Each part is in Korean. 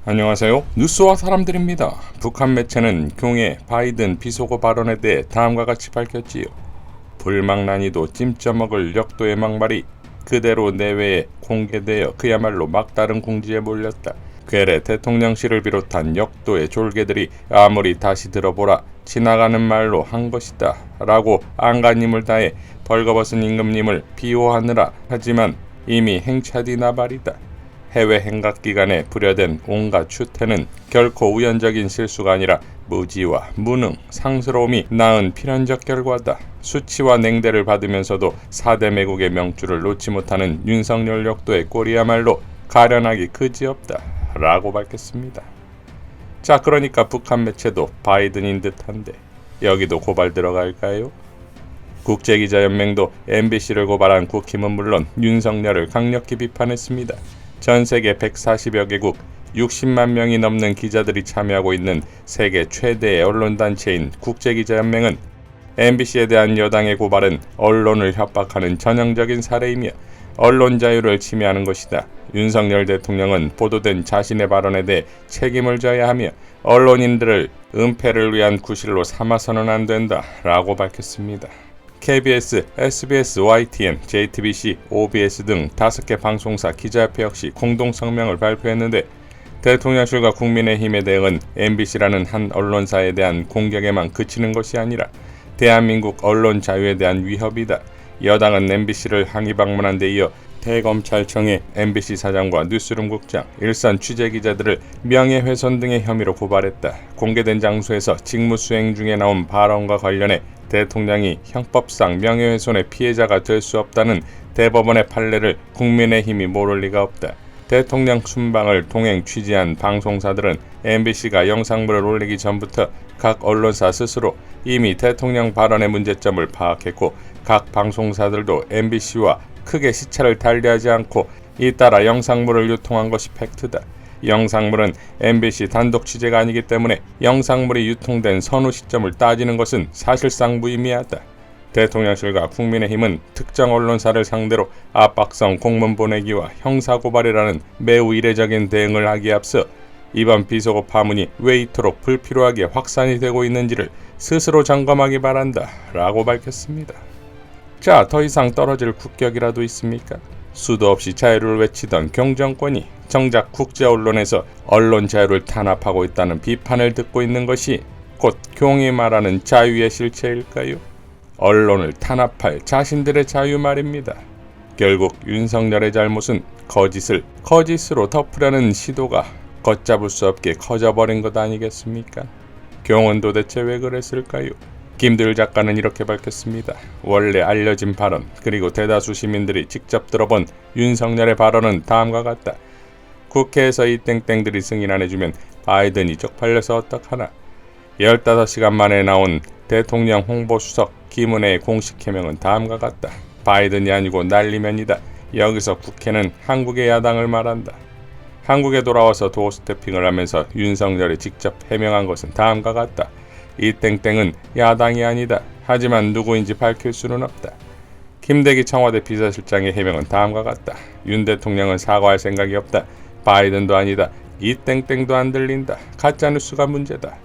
안녕하세요. 뉴스와 사람들입니다. 북한 매체는 경의 바이든 비속어 발언에 대해 다음과 같이 밝혔지요. 불망 난이도 찜쪄먹을 역도의 막말이 그대로 내외에 공개되어 그야말로 막다른 공지에 몰렸다. 괴뢰 대통령실을 비롯한 역도의 졸개들이 아무리 다시 들어보라 지나가는 말로 한 것이다 라고 안간힘을 다해 벌거벗은 임금님을 비호하느라 하지만 이미 행차디 나발이다. 해외 행각 기간에 불여된 온갖 추태는 결코 우연적인 실수가 아니라 무지와 무능, 상스러움이 낳은 필연적 결과다. 수치와 냉대를 받으면서도 4대 매국의 명주를 놓지 못하는 윤석열 역도의 꼴이야말로 가련하기 그지없다 라고 밝혔습니다. 자, 그러니까 북한 매체도 바이든인 듯한데 여기도 고발 들어갈까요? 국제기자연맹도 MBC를 고발한 국힘은 물론 윤석열을 강력히 비판했습니다. 전 세계 140여 개국 60만 명이 넘는 기자들이 참여하고 있는 세계 최대의 언론단체인 국제기자연맹은 MBC에 대한 여당의 고발은 언론을 협박하는 전형적인 사례이며 언론 자유를 침해하는 것이다. 윤석열 대통령은 보도된 자신의 발언에 대해 책임을 져야 하며 언론인들을 은폐를 위한 구실로 삼아서는 안 된다 라고 밝혔습니다. KBS, SBS, YTN, JTBC, OBS 등 5개 방송사 기자협회 역시 공동 성명을 발표했는데 대통령실과 국민의힘의 대응은 MBC라는 한 언론사에 대한 공격에만 그치는 것이 아니라 대한민국 언론 자유에 대한 위협이다. 여당은 MBC를 항의 방문한 데 이어 대검찰청의 MBC 사장과 뉴스룸 국장, 일선 취재기자들을 명예훼손 등의 혐의로 고발했다. 공개된 장소에서 직무수행 중에 나온 발언과 관련해 대통령이 형법상 명예훼손의 피해자가 될 수 없다는 대법원의 판례를 국민의힘이 모를 리가 없다. 대통령 순방을 동행 취재한 방송사들은 MBC가 영상물을 올리기 전부터 각 언론사 스스로 이미 대통령 발언의 문제점을 파악했고 각 방송사들도 MBC와 크게 시차를 달리하지 않고 잇따라 영상물을 유통한 것이 팩트다. 영상물은 MBC 단독 취재가 아니기 때문에 영상물이 유통된 선후 시점을 따지는 것은 사실상 무의미하다. 대통령실과 국민의힘은 특정 언론사를 상대로 압박성 공문 보내기와 형사고발이라는 매우 이례적인 대응을 하기에 앞서 이번 비속어 파문이 왜 이토록 불필요하게 확산이 되고 있는지를 스스로 점검하기 바란다 라고 밝혔습니다. 자, 더 이상 떨어질 국격이라도 있습니까? 수도 없이 자유를 외치던 경정권이 정작 국제 언론에서 언론 자유를 탄압하고 있다는 비판을 듣고 있는 것이 곧 경이 말하는 자유의 실체일까요? 언론을 탄압할 자신들의 자유 말입니다. 결국 윤석열의 잘못은 거짓을 거짓으로 덮으려는 시도가 걷잡을 수 없게 커져버린 것 아니겠습니까? 경은 도대체 왜 그랬을까요? 김도율 작가는 이렇게 밝혔습니다. 원래 알려진 발언 그리고 대다수 시민들이 직접 들어본 윤석열의 발언은 다음과 같다. 국회에서 이 땡땡들이 승인 안 해주면 바이든이 쪽팔려서 어떡하나. 15시간 만에 나온 대통령 홍보수석 김은혜의 공식 해명은 다음과 같다. 바이든이 아니고 난리면이다. 여기서 국회는 한국의 야당을 말한다. 한국에 돌아와서 도어 스태핑을 하면서 윤석열이 직접 해명한 것은 다음과 같다. 이 땡땡은 야당이 아니다. 하지만 누구인지 밝힐 수는 없다. 김대기 청와대 비서실장의 해명은 다음과 같다. 윤 대통령은 사과할 생각이 없다. 바이든도 아니다. 이 땡땡도 안 들린다. 가짜뉴스가 문제다.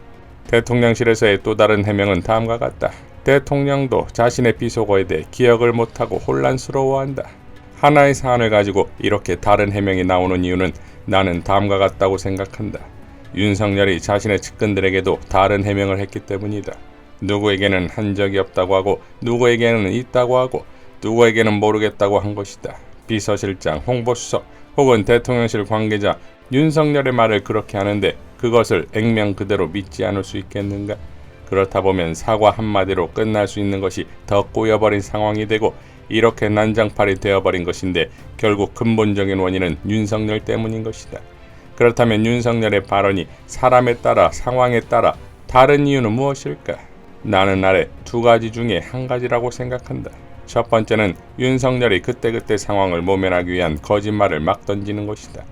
대통령실에서의 또 다른 해명은 다음과 같다. 대통령도 자신의 비속어에 대해 기억을 못하고 혼란스러워한다. 하나의 사안을 가지고 이렇게 다른 해명이 나오는 이유는 나는 다음과 같다고 생각한다. 윤석열이 자신의 측근들에게도 다른 해명을 했기 때문이다. 누구에게는 한 적이 없다고 하고 누구에게는 있다고 하고 누구에게는 모르겠다고 한 것이다. 비서실장, 홍보수석 혹은 대통령실 관계자 윤석열의 말을 그렇게 하는데 그것을 액면 그대로 믿지 않을 수 있겠는가? 그렇다 보면 사과 한마디로 끝날 수 있는 것이 더 꼬여버린 상황이 되고 이렇게 난장판이 되어버린 것인데 결국 근본적인 원인은 윤석열 때문인 것이다. 그렇다면 윤석열의 발언이 사람에 따라 상황에 따라 다른 이유는 무엇일까? 나는 아래 두 가지 중에 한 가지라고 생각한다. 첫 번째는 윤석열이 그때그때 상황을 모면하기 위한 거짓말을 막 던지는 것이다.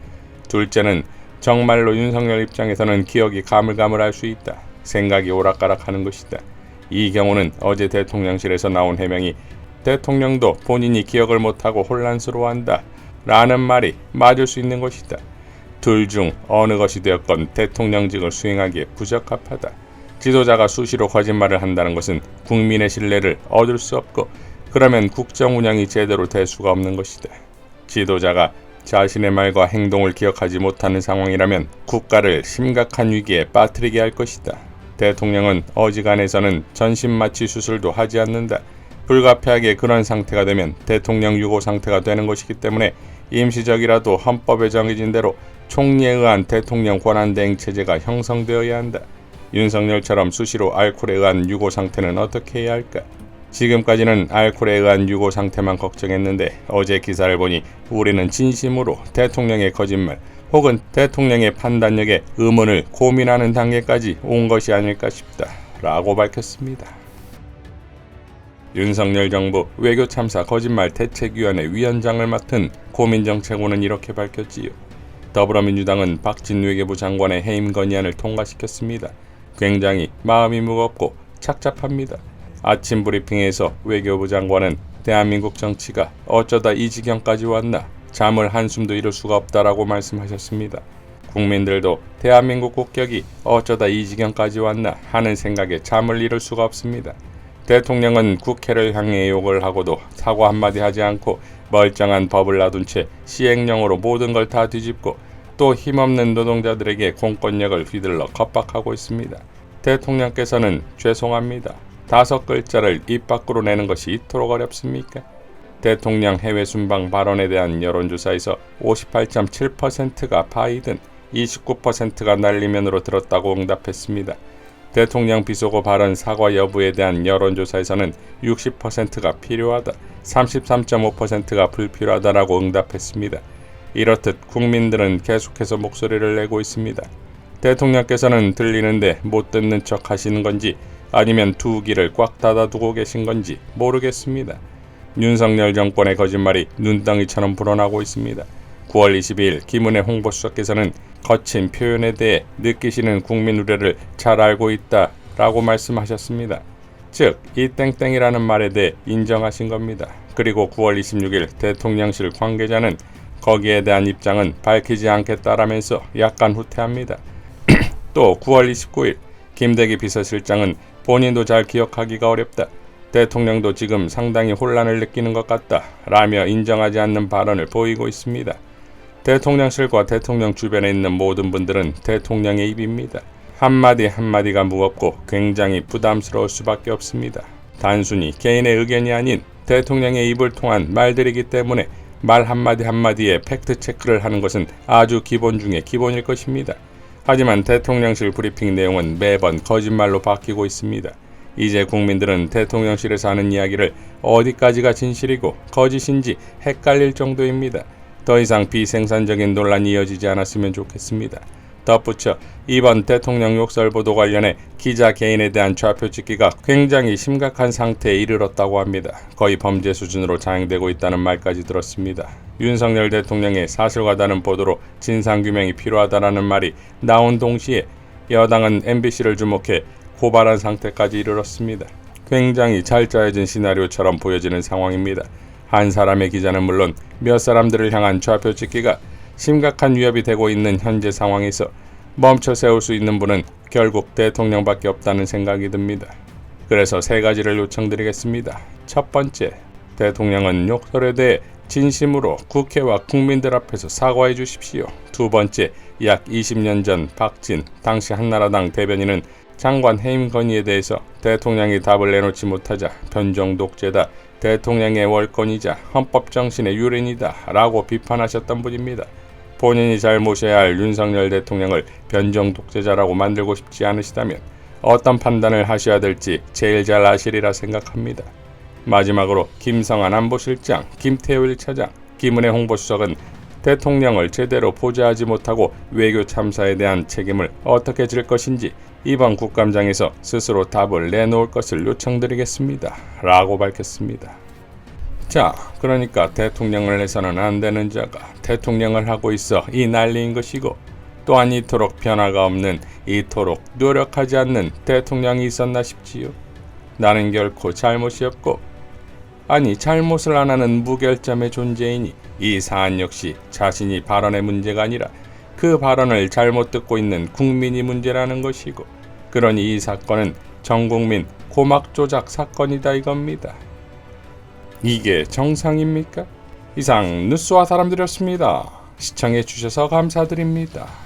둘째는 정말로 윤석열 입장에서는 기억이 가물가물할 수 있다. 생각이 오락가락하는 것이다. 이 경우는 어제 대통령실에서 나온 해명이 대통령도 본인이 기억을 못하고 혼란스러워한다 라는 말이 맞을 수 있는 것이다. 둘 중 어느 것이 되었건 대통령직을 수행하기에 부적합하다. 지도자가 수시로 거짓말을 한다는 것은 국민의 신뢰를 얻을 수 없고 그러면 국정 운영이 제대로 될 수가 없는 것이다. 지도자가 자신의 말과 행동을 기억하지 못하는 상황이라면 국가를 심각한 위기에 빠뜨리게 할 것이다. 대통령은 어지간해서는 전신마취 수술도 하지 않는다. 불가피하게 그런 상태가 되면 대통령 유고 상태가 되는 것이기 때문에 임시적이라도 헌법에 정해진 대로 총리에 의한 대통령 권한대행 체제가 형성되어야 한다. 윤석열처럼 수시로 알코올에 의한 유고 상태는 어떻게 해야 할까? 지금까지는 알코올에 의한 유고 상태만 걱정했는데 어제 기사를 보니 우리는 진심으로 대통령의 거짓말 혹은 대통령의 판단력에 의문을 고민하는 단계까지 온 것이 아닐까 싶다 라고 밝혔습니다. 윤석열 정부 외교참사 거짓말 대책위원회 위원장을 맡은 고민정 최고는 이렇게 밝혔지요. 더불어민주당은 박진 외교부 장관의 해임 건의안을 통과시켰습니다. 굉장히 마음이 무겁고 착잡합니다. 아침 브리핑에서 외교부 장관은 대한민국 정치가 어쩌다 이 지경까지 왔나 잠을 한숨도 이룰 수가 없다라고 말씀하셨습니다. 국민들도 대한민국 국격이 어쩌다 이 지경까지 왔나 하는 생각에 잠을 이룰 수가 없습니다. 대통령은 국회를 향해 욕을 하고도 사과 한마디 하지 않고 멀쩡한 법을 놔둔 채 시행령으로 모든 걸 다 뒤집고 또 힘없는 노동자들에게 공권력을 휘둘러 겁박하고 있습니다. 대통령께서는 죄송합니다. 5글자를 입 밖으로 내는 것이 이토록 어렵습니까? 대통령 해외 순방 발언에 대한 여론조사에서 58.7%가 바이든, 29%가 날리면으로 들었다고 응답했습니다. 대통령 비속어 발언 사과 여부에 대한 여론조사에서는 60%가 필요하다, 33.5%가 불필요하다라고 응답했습니다. 이렇듯 국민들은 계속해서 목소리를 내고 있습니다. 대통령께서는 들리는데 못 듣는 척 하시는 건지 아니면 두 귀를 꽉 닫아두고 계신 건지 모르겠습니다. 윤석열 정권의 거짓말이 눈덩이처럼 불어나고 있습니다. 9월 22일 김은혜 홍보수석께서는 거친 표현에 대해 느끼시는 국민 우려를 잘 알고 있다라고 말씀하셨습니다. 즉, 이 땡땡이라는 말에 대해 인정하신 겁니다. 그리고 9월 26일 대통령실 관계자는 거기에 대한 입장은 밝히지 않겠다라면서 약간 후퇴합니다. 또 9월 29일 김대기 비서실장은 본인도 잘 기억하기가 어렵다. 대통령도 지금 상당히 혼란을 느끼는 것 같다 라며 인정하지 않는 발언을 보이고 있습니다. 대통령실과 대통령 주변에 있는 모든 분들은 대통령의 입입니다. 한마디 한마디가 무겁고 굉장히 부담스러울 수밖에 없습니다. 단순히 개인의 의견이 아닌 대통령의 입을 통한 말들이기 때문에 말 한마디 한마디에 팩트체크를 하는 것은 아주 기본 중에 기본일 것입니다. 하지만 대통령실 브리핑 내용은 매번 거짓말로 바뀌고 있습니다. 이제 국민들은 대통령실에서 하는 이야기를 어디까지가 진실이고 거짓인지 헷갈릴 정도입니다. 더 이상 비생산적인 논란이 이어지지 않았으면 좋겠습니다. 덧붙여 이번 대통령 욕설 보도 관련해 기자 개인에 대한 좌표 찍기가 굉장히 심각한 상태에 이르렀다고 합니다. 거의 범죄 수준으로 자행되고 있다는 말까지 들었습니다. 윤석열 대통령의 사실과 다른 보도로 진상규명이 필요하다라는 말이 나온 동시에 여당은 MBC를 주목해 고발한 상태까지 이르렀습니다. 굉장히 잘 짜여진 시나리오처럼 보여지는 상황입니다. 한 사람의 기자는 물론 몇 사람들을 향한 좌표 찍기가 심각한 위협이 되고 있는 현재 상황에서 멈춰 세울 수 있는 분은 결국 대통령밖에 없다는 생각이 듭니다. 그래서 3가지를 요청드리겠습니다. 첫 번째, 대통령은 욕설에 대해 진심으로 국회와 국민들 앞에서 사과해 주십시오. 두 번째, 약 20년 전 박진 당시 한나라당 대변인은 장관 해임 건의에 대해서 대통령이 답을 내놓지 못하자 변종 독재다, 대통령의 월권이자 헌법 정신의 유린이다 라고 비판하셨던 분입니다. 본인이 잘 모셔야 할 윤석열 대통령을 변종 독재자라고 만들고 싶지 않으시다면 어떤 판단을 하셔야 될지 제일 잘 아시리라 생각합니다. 마지막으로 김성한 안보실장, 김태호 1차장, 김은혜 홍보수석은 대통령을 제대로 보좌하지 못하고 외교 참사에 대한 책임을 어떻게 질 것인지 이번 국감장에서 스스로 답을 내놓을 것을 요청드리겠습니다. 라고 밝혔습니다. 자, 그러니까 대통령을 해서는 안 되는 자가 대통령을 하고 있어 이 난리인 것이고, 또한 이토록 변화가 없는, 이토록 노력하지 않는 대통령이 있었나 싶지요. 나는 결코 잘못이 없고, 아니 잘못을 안 하는 무결점의 존재이니 이 사안 역시 자신이 발언의 문제가 아니라 그 발언을 잘못 듣고 있는 국민이 문제라는 것이고, 그러니 이 사건은 전국민 고막 조작 사건이다 이겁니다. 이게 정상입니까? 이상 뉴스와 사람들이었습니다. 시청해 주셔서 감사드립니다.